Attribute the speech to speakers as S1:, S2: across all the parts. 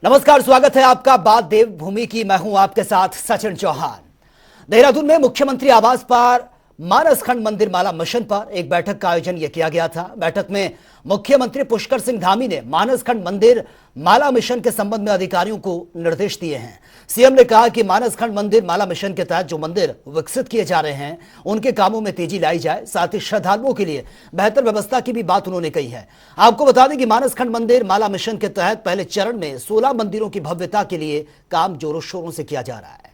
S1: नमस्कार, स्वागत है आपका बात देवभूमि की। मैं हूं आपके साथ सचिन चौहान। देहरादून में मुख्यमंत्री आवास पर मानसखंड मंदिर माला मिशन पर एक बैठक का आयोजन किया गया था। बैठक में मुख्यमंत्री पुष्कर सिंह धामी ने मानसखंड मंदिर माला मिशन के संबंध में अधिकारियों को निर्देश दिए हैं। सीएम ने कहा कि मानसखंड मंदिर माला मिशन के तहत जो मंदिर विकसित किए जा रहे हैं उनके कामों में तेजी लाई जाए, साथ ही श्रद्धालुओं के लिए बेहतर व्यवस्था की भी बात उन्होंने कही है। आपको बता दें कि मानसखंड मंदिर माला मिशन के तहत पहले चरण में 16 मंदिरों की भव्यता के लिए काम जोरों शोरों से किया जा रहा है।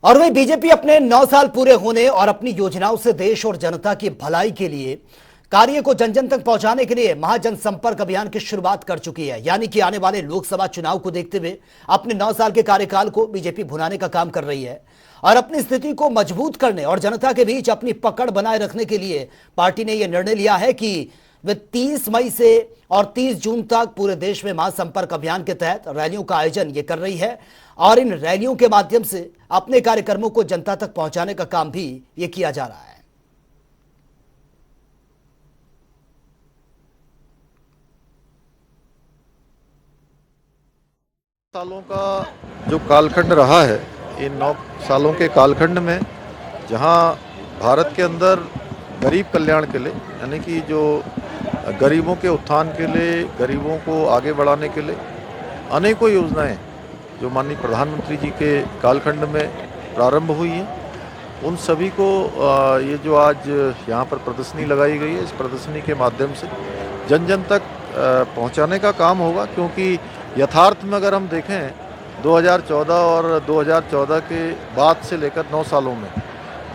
S1: और वही बीजेपी अपने 9 साल पूरे होने और अपनी योजनाओं से देश और जनता की भलाई के लिए कार्य को जन जन तक पहुंचाने के लिए महाजनसंपर्क अभियान की शुरुआत कर चुकी है। यानी कि आने वाले लोकसभा चुनाव को देखते हुए अपने 9 साल के कार्यकाल को बीजेपी भुनाने का काम कर रही है और अपनी स्थिति को मजबूत करने और जनता के बीच अपनी पकड़ बनाए रखने के लिए पार्टी ने यह निर्णय लिया है कि वे 30 मई से और 30 जून तक पूरे देश में महासंपर्क अभियान के तहत रैलियों का आयोजन ये कर रही है और इन रैलियों के माध्यम से अपने कार्यक्रमों को जनता तक पहुंचाने का काम भी ये किया जा रहा है।
S2: सालों का जो कालखंड रहा है, इन 9 सालों के कालखंड में जहां भारत के अंदर गरीब कल्याण के लिए, यानी कि जो गरीबों के उत्थान के लिए, गरीबों को आगे बढ़ाने के लिए अनेकों योजनाएं जो माननीय प्रधानमंत्री जी के कालखंड में प्रारंभ हुई हैं, उन सभी को ये जो आज यहाँ पर प्रदर्शनी लगाई गई है, इस प्रदर्शनी के माध्यम से जन जन तक पहुँचाने का काम होगा। क्योंकि यथार्थ में अगर हम देखें 2014 और 2014 के बाद से लेकर 9 सालों में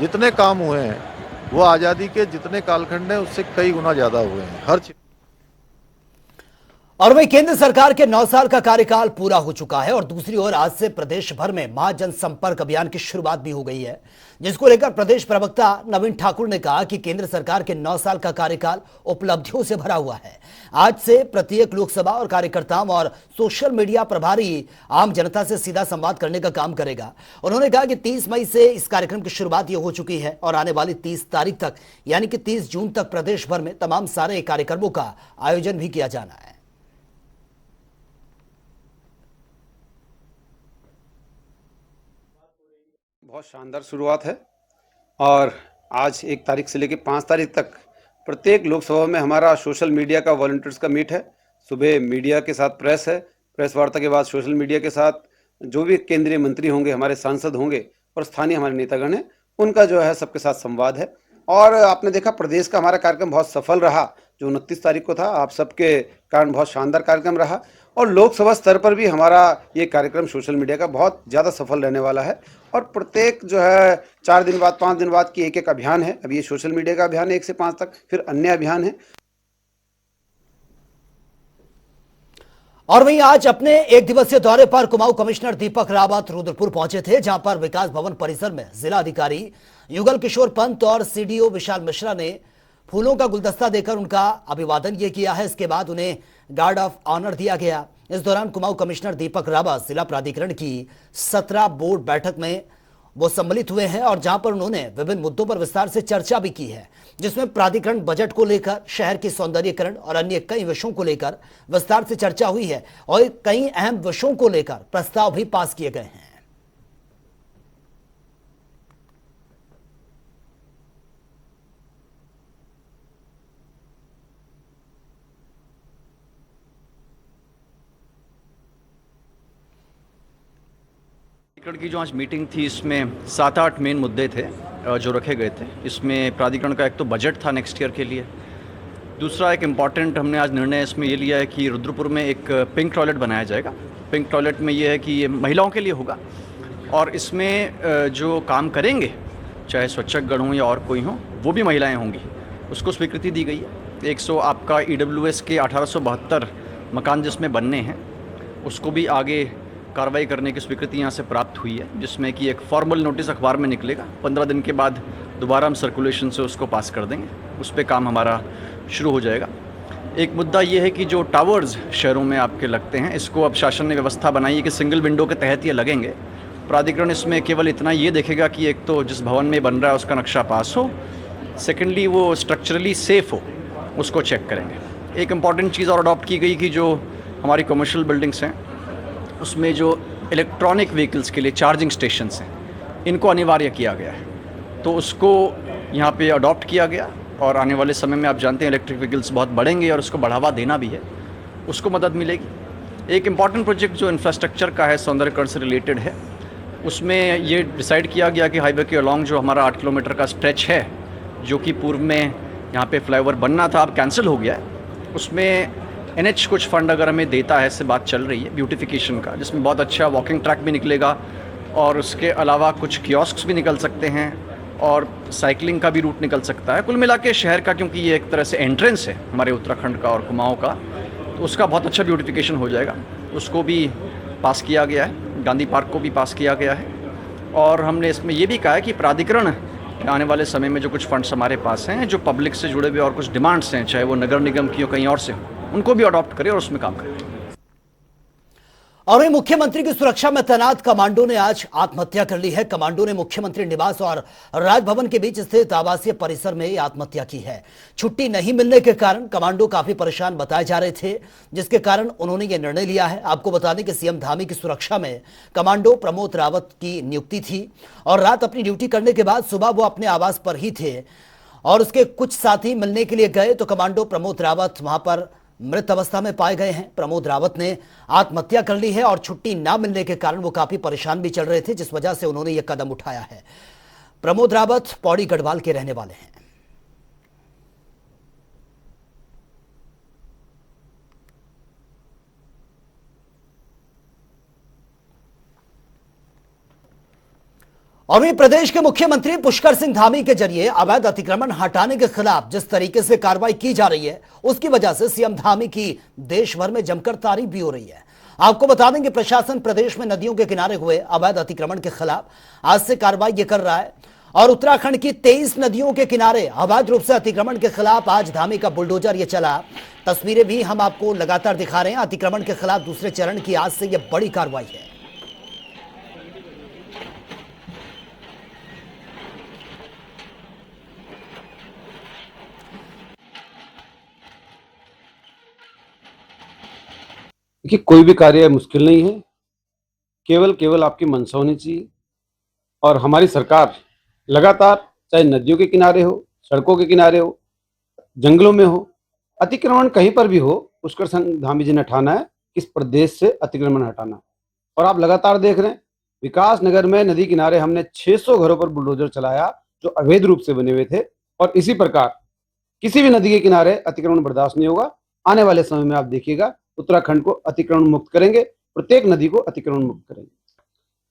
S2: जितने काम हुए हैं वो आज़ादी के जितने कालखंड हैं उससे कई गुना ज़्यादा हुए हैं हर चीज।
S1: और वही केंद्र सरकार के 9 साल का कार्यकाल पूरा हो चुका है और दूसरी ओर आज से प्रदेश भर में महाजनसंपर्क अभियान की शुरुआत भी हो गई है, जिसको लेकर प्रदेश प्रवक्ता नवीन ठाकुर ने कहा कि केंद्र सरकार के 9 साल का कार्यकाल उपलब्धियों से भरा हुआ है। आज से प्रत्येक लोकसभा और कार्यकर्ताओं और सोशल मीडिया प्रभारी आम जनता से सीधा संवाद करने का काम करेगा। उन्होंने कहा कि 30 मई से इस कार्यक्रम की शुरुआत ये हो चुकी है और आने वाली 30 तारीख तक यानी कि 30 जून तक प्रदेश भर में तमाम सारे कार्यक्रमों का आयोजन भी किया जाना है।
S3: बहुत शानदार शुरुआत है और आज 1 तारीख से लेकर 5 तारीख तक प्रत्येक लोकसभा में हमारा सोशल मीडिया का वॉलंटियर्स का मीट है। सुबह मीडिया के साथ प्रेस है, प्रेस वार्ता के बाद सोशल मीडिया के साथ जो भी केंद्रीय मंत्री होंगे, हमारे सांसद होंगे और स्थानीय हमारे नेतागण हैं, उनका जो है सबके साथ संवाद है। और आपने देखा प्रदेश का हमारा कार्यक्रम बहुत सफल रहा, जो 29 तारीख को था, आप सबके कारण बहुत शानदार कार्यक्रम रहा। और लोकसभा स्तर पर भी हमारा ये कार्यक्रम सोशल मीडिया का बहुत ज़्यादा सफल रहने वाला है और प्रत्येक जो है 4 दिन बाद 5 दिन बाद की एक अभियान है। अभी ये सोशल मीडिया का अभियान है 1 से 5 तक, फिर अन्य अभियान है।
S1: और वहीं आज अपने 1 दिवसीय दौरे पर कुमाऊं कमिश्नर दीपक रावत रुद्रपुर पहुंचे थे, जहां पर विकास भवन परिसर में जिला अधिकारी युगल किशोर पंत और सीडीओ विशाल मिश्रा ने फूलों का गुलदस्ता देकर उनका अभिवादन किया है। इसके बाद उन्हें गार्ड ऑफ ऑनर दिया गया। इस दौरान कुमाऊं कमिश्नर दीपक रावत जिला प्राधिकरण की 17 बोर्ड बैठक में वो सम्मिलित हुए हैं और जहां पर उन्होंने विभिन्न मुद्दों पर विस्तार से चर्चा भी की है, जिसमें प्राधिकरण बजट को लेकर, शहर के सौंदर्यीकरण और अन्य कई विषयों को लेकर विस्तार से चर्चा हुई है और कई अहम विषयों को लेकर प्रस्ताव भी पास किए गए हैं।
S4: प्राधिकरण की जो आज मीटिंग थी, इसमें 7-8 मेन मुद्दे थे जो रखे गए थे। इसमें प्राधिकरण का एक तो बजट था नेक्स्ट ईयर के लिए, दूसरा एक इम्पॉर्टेंट हमने आज निर्णय इसमें ये लिया है कि रुद्रपुर में एक पिंक टॉयलेट बनाया जाएगा। पिंक टॉयलेट में ये है कि ये महिलाओं के लिए होगा और इसमें जो काम करेंगे, चाहे स्वच्छकगण हों या और कोई हों, वो भी महिलाएँ होंगी, उसको स्वीकृति दी गई है। 100 आपका EWS के 1872 मकान जिसमें बनने हैं, उसको भी आगे कार्रवाई करने की स्वीकृति यहाँ से प्राप्त हुई है, जिसमें कि एक फॉर्मल नोटिस अखबार में निकलेगा। 15 दिन के बाद दोबारा हम सर्कुलेशन से उसको पास कर देंगे, उस पर काम हमारा शुरू हो जाएगा। एक मुद्दा ये है कि जो टावर्स शहरों में आपके लगते हैं, इसको अब शासन ने व्यवस्था बनाई है कि सिंगल विंडो के तहत ये लगेंगे प्राधिकरण इसमें केवल इतना ये देखेगा कि एक तो जिस भवन में बन रहा है उसका नक्शा पास हो, सेकेंडली वो स्ट्रक्चरली सेफ़ हो, उसको चेक करेंगे। एक इम्पॉर्टेंट चीज़ और अडॉप्ट की गई कि जो हमारी कमर्शियल बिल्डिंग्स हैं उसमें जो इलेक्ट्रॉनिक व्हीकल्स के लिए चार्जिंग स्टेशंस हैं, इनको अनिवार्य किया गया है, तो उसको यहाँ पे अडॉप्ट किया गया। और आने वाले समय में आप जानते हैं इलेक्ट्रिक व्हीकल्स बहुत बढ़ेंगे और उसको बढ़ावा देना भी है, उसको मदद मिलेगी। एक इम्पॉर्टेंट प्रोजेक्ट जो इंफ्रास्ट्रक्चर का है, सौंदर्यकरण से रिलेटेड है, उसमें ये डिसाइड किया गया कि हाईवे के अलॉन्ग जो हमारा 8 किलोमीटर का स्ट्रेच है, जो कि पूर्व में यहाँ पे फ्लाईओवर बनना था, अब कैंसिल हो गया है, उसमें NH कुछ फंड अगर हमें देता है, इससे बात चल रही है ब्यूटिफिकेशन का, जिसमें बहुत अच्छा वॉकिंग ट्रैक भी निकलेगा और उसके अलावा कुछ कियोस्क्स भी निकल सकते हैं और साइकिलिंग का भी रूट निकल सकता है। कुल मिला के शहर का, क्योंकि ये एक तरह से एंट्रेंस है हमारे उत्तराखंड का और कुमाऊँ का, तो उसका बहुत अच्छा ब्यूटिफिकेशन हो जाएगा। उसको भी पास किया गया है, गांधी पार्क को भी पास किया गया है। और हमने इसमें ये भी कहा है कि प्राधिकरण आने वाले समय में जो कुछ फंड्स हमारे पास हैं, जो पब्लिक से जुड़े हुए और कुछ डिमांड्स हैं, चाहे वो नगर निगम की हो कहीं और से हो, उनको भी अडॉप्ट करें और उसमें काम करें।
S1: और वहीं मुख्यमंत्री की सुरक्षा में तैनात कमांडो ने आज आत्महत्या कर ली है। कमांडो ने मुख्यमंत्री निवास और राजभवन के बीच स्थित आवासीय परिसर में आत्महत्या की है। छुट्टी नहीं मिलने के कारण कमांडो काफी परेशान बताए जा रहे थे, जिसके कारण उन्होंने यह निर्णय लिया है। आपको बता दें कि सीएम धामी की सुरक्षा में कमांडो प्रमोद रावत की नियुक्ति थी और रात अपनी ड्यूटी करने के बाद सुबह वो अपने आवास पर ही थे और उसके कुछ साथी मिलने के लिए गए तो कमांडो प्रमोद रावत वहां पर मृत अवस्था में पाए गए हैं। प्रमोद रावत ने आत्महत्या कर ली है और छुट्टी ना मिलने के कारण वो काफी परेशान भी चल रहे थे, जिस वजह से उन्होंने यह कदम उठाया है। प्रमोद रावत पौड़ी गढ़वाल के रहने वाले हैं। और भी प्रदेश के मुख्यमंत्री पुष्कर सिंह धामी के जरिए अवैध अतिक्रमण हटाने के खिलाफ जिस तरीके से कार्रवाई की जा रही है, उसकी वजह से सीएम धामी की देश भर में जमकर तारीफ भी हो रही है। आपको बता दें कि प्रशासन प्रदेश में नदियों के किनारे हुए अवैध अतिक्रमण के खिलाफ आज से कार्रवाई ये कर रहा है और उत्तराखंड की 23 नदियों के किनारे अवैध रूप से अतिक्रमण के खिलाफ आज धामी का बुलडोजर ये चला। तस्वीरें भी हम आपको लगातार दिखा रहे हैं। अतिक्रमण के खिलाफ दूसरे चरण की आज से यह बड़ी कार्रवाई है।
S5: देखिए, कोई भी कार्य मुश्किल नहीं है, केवल आपकी मंशा होनी चाहिए। और हमारी सरकार लगातार, चाहे नदियों के किनारे हो, सड़कों के किनारे हो, जंगलों में हो, अतिक्रमण कहीं पर भी हो, पुष्कर सिंह धामी जी ने ठाना है कि इस प्रदेश से अतिक्रमण हटाना है। और आप लगातार देख रहे हैं, विकास नगर में नदी किनारे हमने 600 घरों पर बुलडोजर चलाया जो अवैध रूप से बने हुए थे। और इसी प्रकार किसी भी नदी के किनारे अतिक्रमण बर्दाश्त नहीं होगा। आने वाले समय में आप देखिएगा, उत्तराखंड को अतिक्रमण मुक्त करेंगे, प्रत्येक नदी को अतिक्रमण मुक्त करेंगे।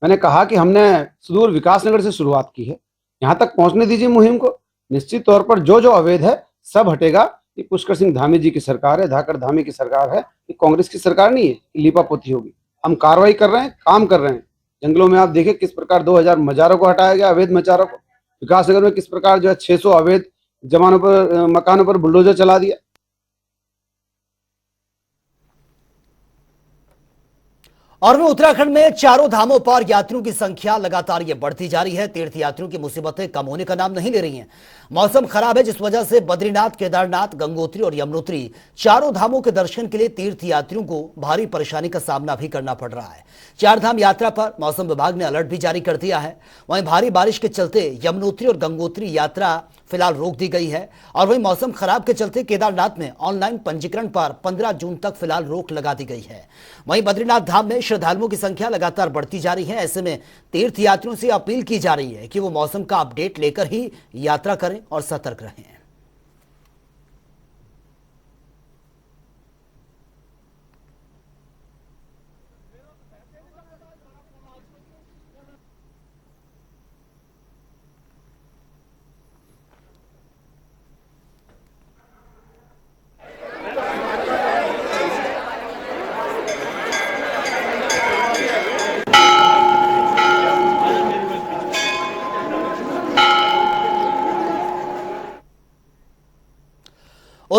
S5: मैंने कहा कि हमने सुदूर विकासनगर से शुरुआत की है, यहाँ तक पहुंचने दीजिए मुहिम को। निश्चित तौर पर जो जो अवैध है सब हटेगा। ये पुष्कर सिंह धामी जी की सरकार है, धाकर धामी की सरकार है, ये कांग्रेस की सरकार नहीं है कि लीपापोती होगी। हम कार्रवाई कर रहे हैं, काम कर रहे हैं। जंगलों में आप देखिए किस प्रकार 2000 मजारों को हटाया गया, अवैध मजारों को। विकासनगर में किस प्रकार जो है 600 अवैध जमानों पर मकानों पर बुलडोजर चला दिया।
S1: और में उत्तराखंड में चारों धामों पर यात्रियों की संख्या लगातार ये बढ़ती जा रही है। तीर्थ यात्रियों की मुसीबतें कम होने का नाम नहीं ले रही हैं। मौसम खराब है, जिस वजह से बद्रीनाथ, केदारनाथ, गंगोत्री और यमुनोत्री चारों धामों के दर्शन के लिए तीर्थ यात्रियों को भारी परेशानी का सामना भी करना पड़ रहा है। चार धाम यात्रा पर मौसम विभाग ने अलर्ट भी जारी कर दिया है। वहीं भारी बारिश के चलते यमुनोत्री और गंगोत्री यात्रा फिलहाल रोक दी गई है और वहीं मौसम खराब के चलते केदारनाथ में ऑनलाइन पंजीकरण पर 15 जून तक फिलहाल रोक लगा दी गई है। वहीं बद्रीनाथ धाम में श्रद्धालुओं की संख्या लगातार बढ़ती जा रही है। ऐसे में तीर्थ यात्रियों से अपील की जा रही है कि वो मौसम का अपडेट लेकर ही यात्रा करें और सतर्क रहें।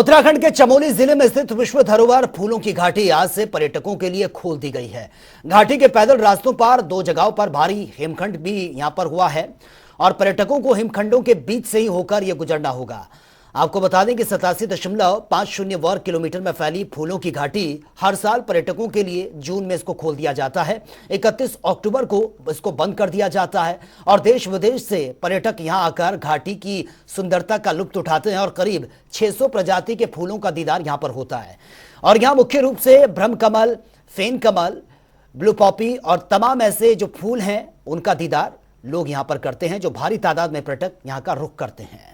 S1: उत्तराखंड के चमोली जिले में स्थित विश्व धरोहर फूलों की घाटी आज से पर्यटकों के लिए खोल दी गई है। घाटी के पैदल रास्तों पर 2 जगहों पर भारी हिमखंड भी यहां पर हुआ है और पर्यटकों को हिमखंडों के बीच से ही होकर यह गुजरना होगा। आपको बता दें कि 87.50 वर्ग किलोमीटर में फैली फूलों की घाटी हर साल पर्यटकों के लिए जून में इसको खोल दिया जाता है। 31 अक्टूबर को इसको बंद कर दिया जाता है और देश विदेश से पर्यटक यहां आकर घाटी की सुंदरता का लुत्फ उठाते हैं और करीब 600 प्रजाति के फूलों का दीदार यहां पर होता है। और यहां मुख्य रूप से ब्रह्मकमल, फेन कमल, ब्लू पॉपी और तमाम ऐसे जो फूल हैं उनका दीदार लोग यहां पर करते हैं, जो भारी तादाद में पर्यटक यहां का रुख करते हैं।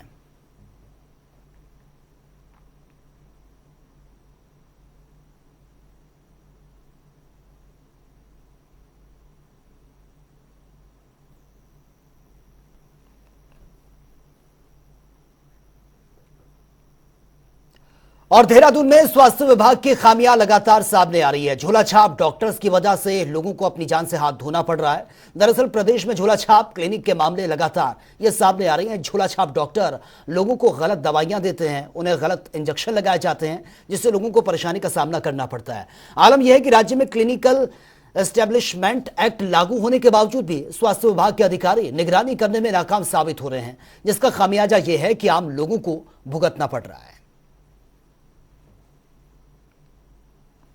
S1: और देहरादून में स्वास्थ्य विभाग की खामियां लगातार सामने आ रही है। झोलाछाप डॉक्टर्स की वजह से लोगों को अपनी जान से हाथ धोना पड़ रहा है। दरअसल प्रदेश में झोलाछाप क्लिनिक के मामले लगातार ये सामने आ रहे हैं। झोलाछाप डॉक्टर लोगों को गलत दवाइयां देते हैं, उन्हें गलत इंजेक्शन लगाए जाते हैं, जिससे लोगों को परेशानी का सामना करना पड़ता है। आलम यह है कि राज्य में क्लिनिकल एस्टेब्लिशमेंट एक्ट लागू होने के बावजूद भी स्वास्थ्य विभाग के अधिकारी निगरानी करने में नाकाम साबित हो रहे हैं, जिसका खामियाजा यह है कि आम लोगों को भुगतना पड़ रहा है।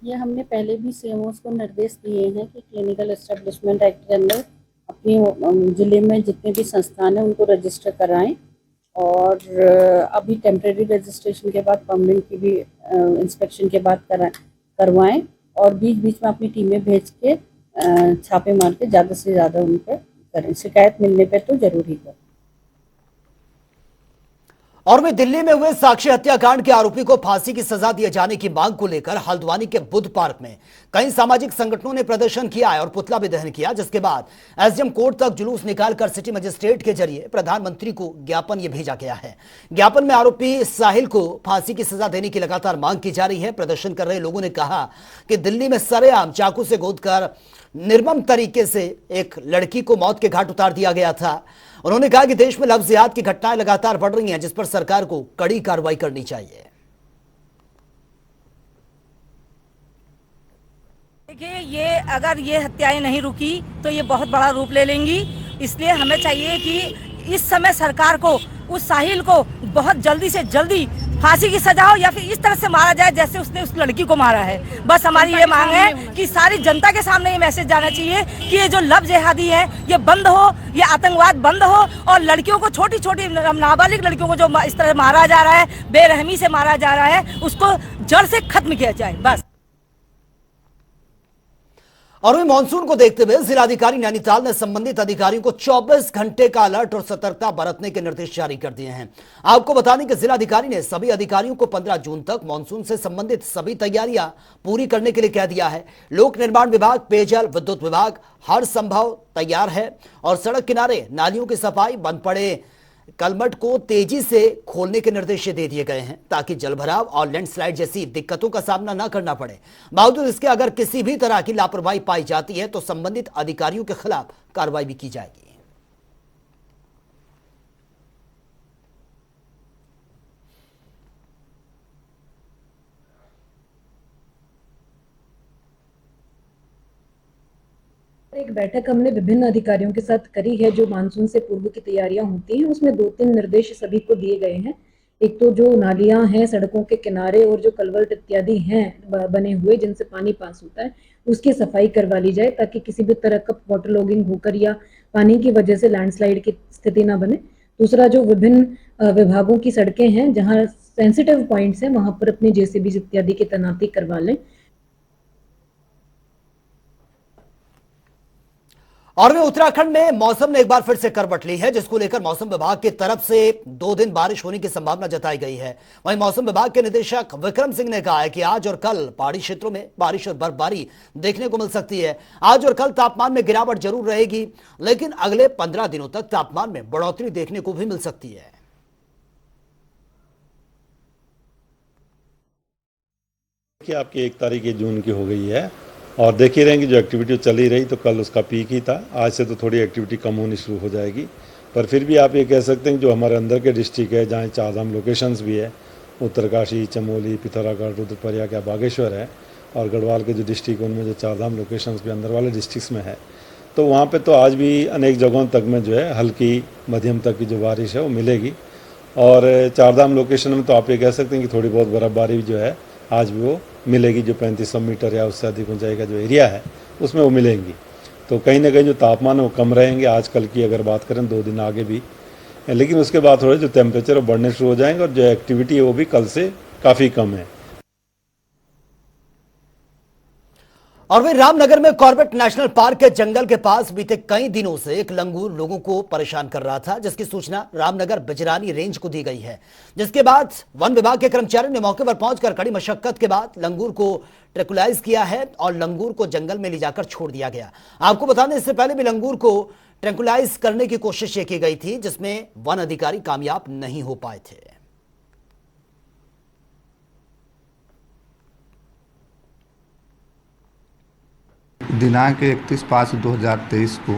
S6: ये हमने पहले भी सीएमओस को निर्देश दिए हैं कि क्लिनिकल एस्टेब्लिशमेंट एक्ट के अंदर अपनी जिले में जितने भी संस्थान हैं उनको रजिस्टर कराएं और अभी टेम्परेरी रजिस्ट्रेशन के बाद परमानेंट की भी इंस्पेक्शन के बाद करवाएं और बीच बीच में अपनी टीमें भेज के छापे मार के ज़्यादा से ज़्यादा उन पर करें। शिकायत मिलने पर तो जरूर ही करें।
S1: और वे दिल्ली में हुए साक्षी हत्याकांड के आरोपी को फांसी की सजा दिए जाने की मांग को लेकर हल्द्वानी के बुद्ध पार्क में कई सामाजिक संगठनों ने प्रदर्शन किया है और पुतला भी दहन किया, जिसके बाद एसडीएम कोर्ट तक जुलूस निकालकर सिटी मजिस्ट्रेट के जरिए प्रधानमंत्री को ज्ञापन ये भेजा गया है। ज्ञापन में आरोपी साहिल को फांसी की सजा देने की लगातार मांग की जा रही है। प्रदर्शन कर रहे लोगों ने कहा कि दिल्ली में सरेआम चाकू से गोदकर निर्मम तरीके से एक लड़की को मौत के घाट उतार दिया गया था। उन्होंने कहा कि देश में लव जिहाद की घटनाएं लगातार बढ़ रही हैं, जिस पर सरकार को कड़ी कार्रवाई करनी चाहिए।
S7: देखिए, ये अगर ये हत्याएं नहीं रुकी तो ये बहुत बड़ा रूप ले लेंगी। इसलिए हमें चाहिए कि इस समय सरकार को उस साहिल को बहुत जल्दी से जल्दी फांसी की सजा हो या फिर इस तरह से मारा जाए जैसे उसने उस लड़की को मारा है। बस हमारी ये मांग है कि सारी जनता के सामने ये मैसेज जाना चाहिए कि ये जो लव जिहादी है ये बंद हो, ये आतंकवाद बंद हो और लड़कियों को, छोटी छोटी नाबालिग लड़कियों को जो इस तरह मारा जा रहा है, बेरहमी से मारा जा रहा है, उसको जड़ से खत्म किया जाए बस।
S1: और वही मानसून को देखते हुए जिलाधिकारी नैनीताल ने संबंधित अधिकारियों को 24 घंटे का अलर्ट और सतर्कता बरतने के निर्देश जारी कर दिए हैं। आपको बता दें कि जिलाधिकारी ने सभी अधिकारियों को 15 जून तक मानसून से संबंधित सभी तैयारियां पूरी करने के लिए कह दिया है। लोक निर्माण विभाग, पेयजल, विद्युत विभाग हर संभव तैयार है और सड़क किनारे नालियों की सफाई, बंद पड़े कलमट को तेजी से खोलने के निर्देश दे दिए गए हैं ताकि जलभराव और लैंडस्लाइड जैसी दिक्कतों का सामना न करना पड़े। बावजूद इसके अगर किसी भी तरह की लापरवाही पाई जाती है तो संबंधित अधिकारियों के खिलाफ कार्रवाई भी की जाएगी।
S8: एक बैठक हमने विभिन्न अधिकारियों के साथ करी है। जो मानसून से पूर्व की तैयारियां होती हैं उसमें 2-3 निर्देश सभी को दिए गए हैं। एक तो जो नालियां हैं सड़कों के किनारे और जो कलवर्ट इत्यादि हैं बने हुए जिनसे पानी पास होता है उसकी सफाई करवा ली जाए ताकि किसी भी तरह का वाटर लॉगिंग होकर या पानी की वजह से लैंडस्लाइड की स्थिति ना बने। दूसरा, जो विभिन्न विभागों की सड़कें हैं जहाँ सेंसिटिव पॉइंट्स हैं वहां पर अपनी जेसीबी इत्यादि की तैनाती करवा लें।
S1: और वे उत्तराखंड में मौसम ने एक बार फिर से करवट ली है, जिसको लेकर मौसम विभाग की तरफ से 2 दिन बारिश होने की संभावना जताई गई है। वहीं मौसम विभाग के निदेशक विक्रम सिंह ने कहा है कि आज और कल पहाड़ी क्षेत्रों में बारिश और बर्फबारी देखने को मिल सकती है। आज और कल तापमान में गिरावट जरूर रहेगी, लेकिन अगले 15 दिनों तक तापमान में बढ़ोतरी देखने को भी मिल सकती है।
S9: कि आपकी 1 तारीख जून की हो गई है और देख ही रहेंगे जो एक्टिविटी चली रही तो कल उसका पीक ही था। आज से तो थोड़ी एक्टिविटी कम होनी शुरू हो जाएगी, पर फिर भी आप ये कह सकते हैं जो हमारे अंदर के डिस्ट्रिक्ट है जहाँ 4 धाम लोकेशंस भी है उत्तरकाशी, चमोली, पिथौरागढ़, रुद्रप्रयाग या बागेश्वर है, और गढ़वाल के जो डिस्ट्रिक्ट उनमें जो चारधाम लोकेशंस भी अंदर वाले डिस्ट्रिक्ट्स में है, तो वहाँ पे तो आज भी अनेक जगहों तक में जो है हल्की मध्यम तक की जो बारिश है वो मिलेगी। और चारधाम लोकेशन में तो आप ये कह सकते हैं कि थोड़ी बहुत बर्फबारी जो है आज भी वो मिलेगी, जो 3500 मीटर या उससे अधिक ऊंचाई का जो एरिया है उसमें वो मिलेंगी। तो कहीं ना कहीं जो तापमान है वो कम रहेंगे आज कल की अगर बात करें 2 दिन आगे भी, लेकिन उसके बाद थोड़े जो टेम्परेचर वो बढ़ने शुरू हो जाएंगे और जो एक्टिविटी है वो भी कल से काफ़ी कम है।
S1: और वहीं रामनगर में कॉर्बेट नेशनल पार्क के जंगल के पास बीते कई दिनों से एक लंगूर लोगों को परेशान कर रहा था, जिसकी सूचना रामनगर बिजरानी रेंज को दी गई है, जिसके बाद वन विभाग के कर्मचारियों ने मौके पर पहुंचकर कड़ी मशक्कत के बाद लंगूर को ट्रैंकुलाइज किया है और लंगूर को जंगल में ले जाकर छोड़ दिया गया। आपको बता दें, इससे पहले भी लंगूर को ट्रैंकुलाइज करने की कोशिश की गई थी, जिसमें वन अधिकारी कामयाब नहीं हो पाए थे।
S10: दिनांक 31/5/2023 को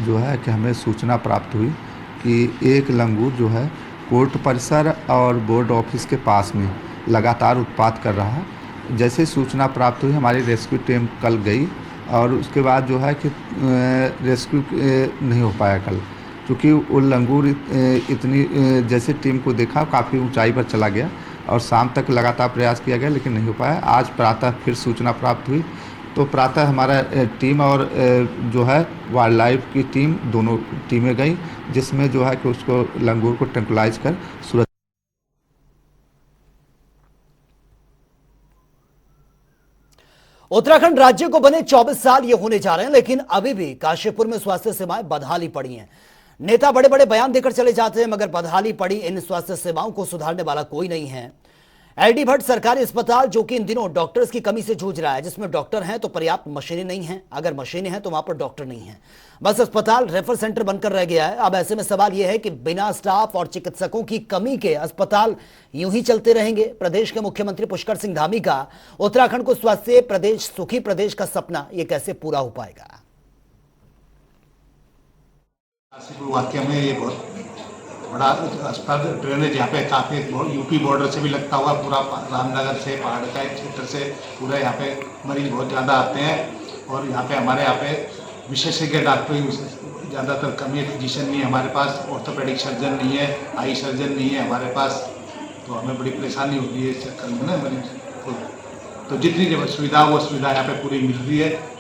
S10: जो है कि हमें सूचना प्राप्त हुई कि एक लंगूर जो है कोर्ट परिसर और बोर्ड ऑफिस के पास में लगातार उत्पात कर रहा है। जैसे सूचना प्राप्त हुई हमारी रेस्क्यू टीम कल गई और उसके बाद जो है कि रेस्क्यू नहीं हो पाया कल, क्योंकि वो लंगूर इतनी जैसे टीम को देखा काफ़ी ऊंचाई पर चला गया और शाम तक लगातार प्रयास किया गया लेकिन नहीं हो पाया। आज प्रातः फिर सूचना प्राप्त हुई तो प्रातः हमारा टीम और जो है वाइल्ड लाइफ की टीम दोनों टीमें गई, जिसमें जो है कि उसको लंगूर को ट्रैंकुलाइज कर सुरक्षित।
S1: उत्तराखंड राज्य को बने 24 साल ये होने जा रहे हैं, लेकिन अभी भी काशीपुर में स्वास्थ्य सेवाएं बदहाली पड़ी हैं। नेता बड़े बड़े बयान देकर चले जाते हैं, मगर बदहाली पड़ी इन स्वास्थ्य सेवाओं को सुधारने वाला कोई नहीं है। एलडी भट्ट सरकारी अस्पताल जो कि इन दिनों डॉक्टर्स की कमी से जूझ रहा है, जिसमें डॉक्टर हैं तो पर्याप्त मशीनें नहीं हैं, अगर मशीनें हैं तो वहां पर डॉक्टर नहीं है, बस अस्पताल रेफर सेंटर बनकर रह गया है। अब ऐसे में सवाल यह है कि बिना स्टाफ और चिकित्सकों की कमी के अस्पताल यूं ही चलते रहेंगे। प्रदेश के मुख्यमंत्री पुष्कर सिंह धामी का उत्तराखंड को स्वास्थ्य प्रदेश, सुखी प्रदेश का सपना ये कैसे पूरा हो पाएगा?
S11: वाक्य में ये बहुत बड़ा अस्पताल ड्रेनेज यहाँ पे काफ़ी यूपी बॉर्डर से भी लगता हुआ पूरा रामनगर से पहाड़ का क्षेत्र से पूरा यहाँ पे मरीज बहुत ज़्यादा आते हैं और यहाँ पे विशेषज्ञ डॉक्टर ज़्यादातर कमी है, फिजिशियन नहीं है हमारे पास, ऑर्थोपेडिक सर्जन नहीं है, आई सर्जन नहीं है हमारे पास, तो हमें बड़ी परेशानी होती है इस चक्कर में ना मरीज को। तो जितनी सुविधा वो सुविधा यहाँ पे पूरी मिल रही है।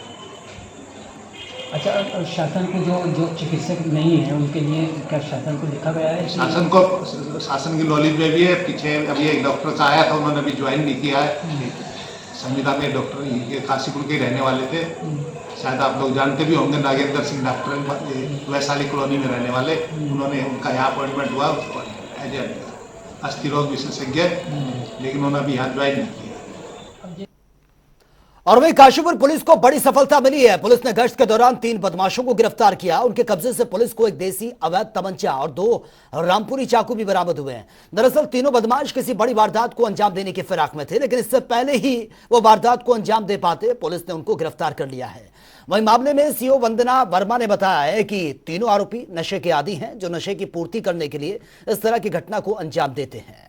S12: अच्छा, शासन को जो चिकित्सक नहीं है उनके लिए क्या शासन को लिखा गया है?
S11: शासन की नॉलेज में भी है। पीछे अभी एक डॉक्टर सा आया था, उन्होंने अभी ज्वाइन नहीं किया है। संविदा में डॉक्टर ये काशीपुर के रहने वाले थे, शायद आप लोग जानते भी होंगे, नागेंद्र सिंह डॉक्टर वैशाली कॉलोनी में रहने वाले, उन्होंने उनका यहाँ अपॉइंटमेंट हुआ एज ए अस्थि रोग विशेषज्ञ, लेकिन उन्होंने अभी यहाँ ज्वाइन नहीं किया।
S1: और वहीं काशीपुर पुलिस को बड़ी सफलता मिली है। पुलिस ने गश्त के दौरान 3 बदमाशों को गिरफ्तार किया। उनके कब्जे से पुलिस को एक देसी अवैध तमंचा और 2 रामपुरी चाकू भी बरामद हुए हैं। दरअसल तीनों बदमाश किसी बड़ी वारदात को अंजाम देने की फिराक में थे, लेकिन इससे पहले ही वो वारदात को अंजाम दे पाते पुलिस ने उनको गिरफ्तार कर लिया है। वहीं मामले में सीओ वंदना वर्मा ने बताया है कि तीनों आरोपी नशे के आदी हैं, जो नशे की पूर्ति करने के लिए इस तरह की घटना को अंजाम देते हैं।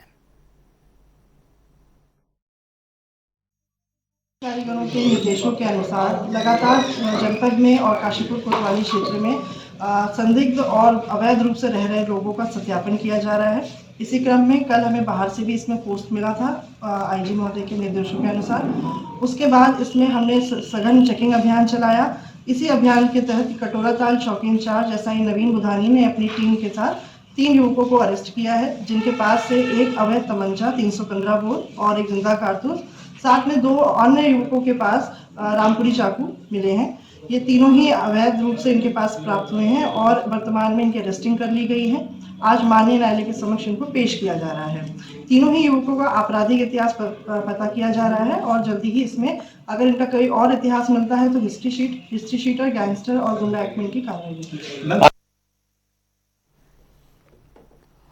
S13: कारीगरों के निर्देशों के अनुसार लगातार जनपद में और काशीपुर कोतवाली क्षेत्र में संदिग्ध और अवैध रूप से रह रहे लोगों का सत्यापन किया जा रहा है। इसी क्रम में कल हमें बाहर से भी इसमें पोस्ट मिला था आईजी महोदय के निर्देशों के अनुसार। उसके बाद इसमें हमने सघन चेकिंग अभियान चलाया। इसी अभियान के तहत कटोराताल चौकी इंचार्ज एसआई नवीन बुधानी ने अपनी टीम के साथ 3 युवकों को अरेस्ट किया है, जिनके पास से एक अवैध तमंचा 315 बोर और एक जिंदा कारतूस, साथ में 2 अन्य युवकों के पास रामपुरी चाकू मिले हैं। ये तीनों ही अवैध रूप से इनके पास प्राप्त हुए हैं और वर्तमान में इनकी अरेस्टिंग कर ली गई है। आज माननीय न्यायालय के समक्ष इनको पेश किया जा रहा है। तीनों ही युवकों का आपराधिक इतिहास पता किया जा रहा है और जल्दी ही इसमें अगर इनका कोई और इतिहास मिलता है तो हिस्ट्री शीटर, गैंगस्टर और गुंडा एक्ट में इनकी कार्रवाई की जाएगी।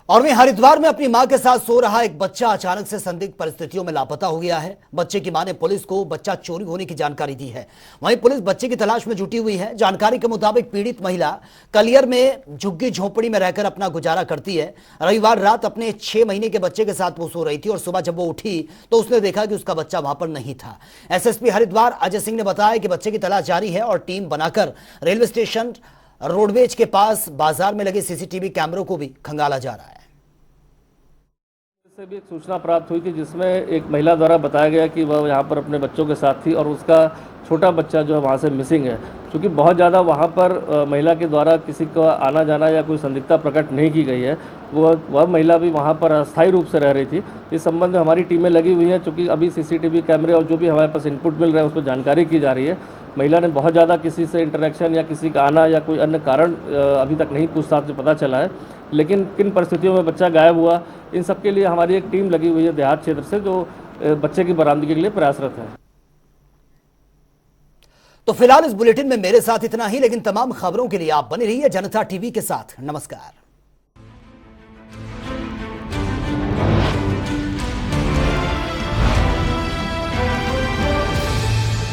S1: और वहीं हरिद्वार में अपनी मां के साथ सो रहा एक बच्चा अचानक से संदिग्ध परिस्थितियों में लापता हो गया है। बच्चे की मां ने पुलिस को बच्चा चोरी होने की जानकारी दी है। वहीं पुलिस बच्चे की तलाश में जुटी हुई है। जानकारी के मुताबिक पीड़ित महिला कलियर में झुग्गी झोपड़ी में रहकर अपना गुजारा करती है। रविवार रात अपने 6 महीने के बच्चे के साथ वो सो रही थी और सुबह जब वो उठी तो उसने देखा कि उसका बच्चा वहां पर नहीं था। एसएसपी हरिद्वार अजय सिंह ने बताया कि बच्चे की तलाश जारी है और टीम बनाकर रेलवे स्टेशन रोडवेज के पास बाजार में लगे सीसीटीवी कैमरों को भी खंगाला जा रहा है।
S14: से भी एक सूचना प्राप्त हुई थी जिसमें एक महिला द्वारा बताया गया कि वह यहाँ पर अपने बच्चों के साथ थी और उसका छोटा बच्चा जो है वहाँ से मिसिंग है। क्योंकि बहुत ज़्यादा वहाँ पर महिला के द्वारा किसी का आना जाना या कोई संदिग्धता प्रकट नहीं की गई है। वह महिला भी वहाँ पर अस्थायी रूप से रह रही थी। इस संबंध में हमारी टीमें लगी हुई हैं। चूँकि अभी सीसीटीवी कैमरे और जो भी हमारे पास इनपुट मिल रहा है उस पर जानकारी की जा रही है। महिला ने बहुत ज़्यादा किसी से इंटरेक्शन या किसी का आना या कोई अन्य कारण अभी तक नहीं पूछताछ से पता चला है, लेकिन किन परिस्थितियों में बच्चा गायब हुआ इन सब के लिए हमारी एक टीम लगी हुई है देहात क्षेत्र से, जो बच्चे की बरामदगी के लिए प्रयासरत है।
S1: तो फिलहाल इस बुलेटिन में मेरे साथ इतना ही, लेकिन तमाम खबरों के लिए आप बने रहिए जनता टीवी के साथ। नमस्कार।